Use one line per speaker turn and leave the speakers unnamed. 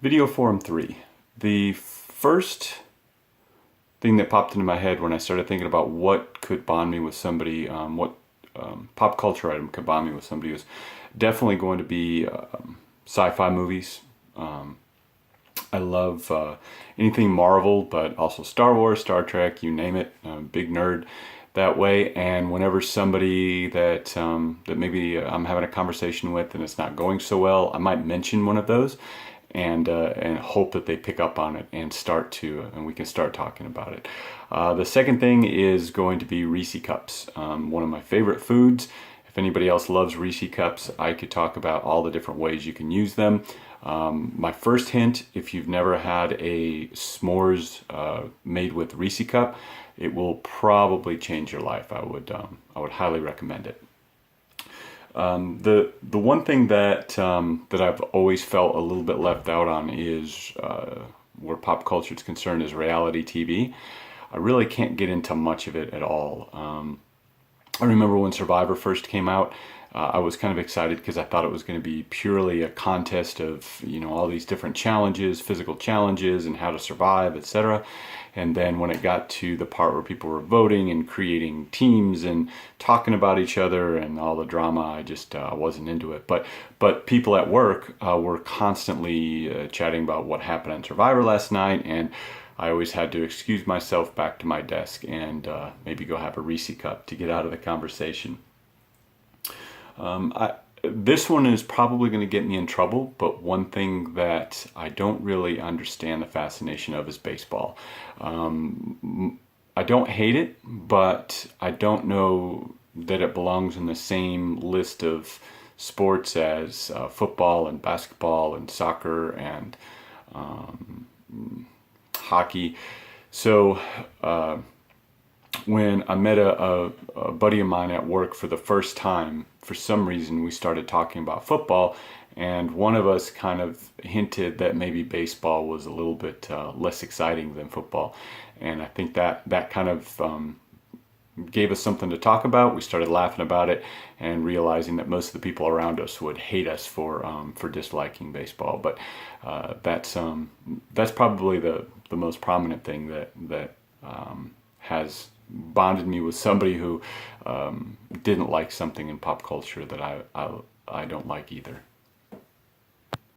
Video Forum 3. The first thing that popped into my head when I started thinking about what could bond me with somebody, what pop culture item could bond me with somebody, was definitely going to be sci-fi movies. I love anything Marvel, but also Star Wars, Star Trek, you name it. I'm a big nerd that way. And whenever somebody that that maybe I'm having a conversation with and it's not going so well, I might mention one of those and hope that they pick up on it and and we can start talking about it. The second thing is going to be Reese cups, one of my favorite foods. If anybody else loves Reese cups, I could talk about all the different ways you can use them. My first hint, if you've never had a s'mores made with Reese cup, it will probably change your life. I would highly recommend it. The one thing that I've always felt a little bit left out on is where pop culture is concerned is reality TV. I really can't get into much of it at all. I remember when Survivor first came out, I was kind of excited because I thought it was going to be purely a contest of, all these different challenges, physical challenges and how to survive, etc. And then when it got to the part where people were voting and creating teams and talking about each other and all the drama, I wasn't into it. But people at work were constantly chatting about what happened on Survivor last night, and I always had to excuse myself back to my desk and maybe go have a Reese cup to get out of the conversation. This one is probably going to get me in trouble, but one thing that I don't really understand the fascination of is baseball. I don't hate it, but I don't know that it belongs in the same list of sports as football and basketball and soccer and hockey. So when I met a buddy of mine at work for the first time, for some reason we started talking about football, and one of us kind of hinted that maybe baseball was a little bit less exciting than football. And I think that kind of gave us something to talk about. We started laughing about it and realizing that most of the people around us would hate us for disliking baseball. But that's probably the most prominent thing that has bonded me with somebody who didn't like something in pop culture that I don't like either.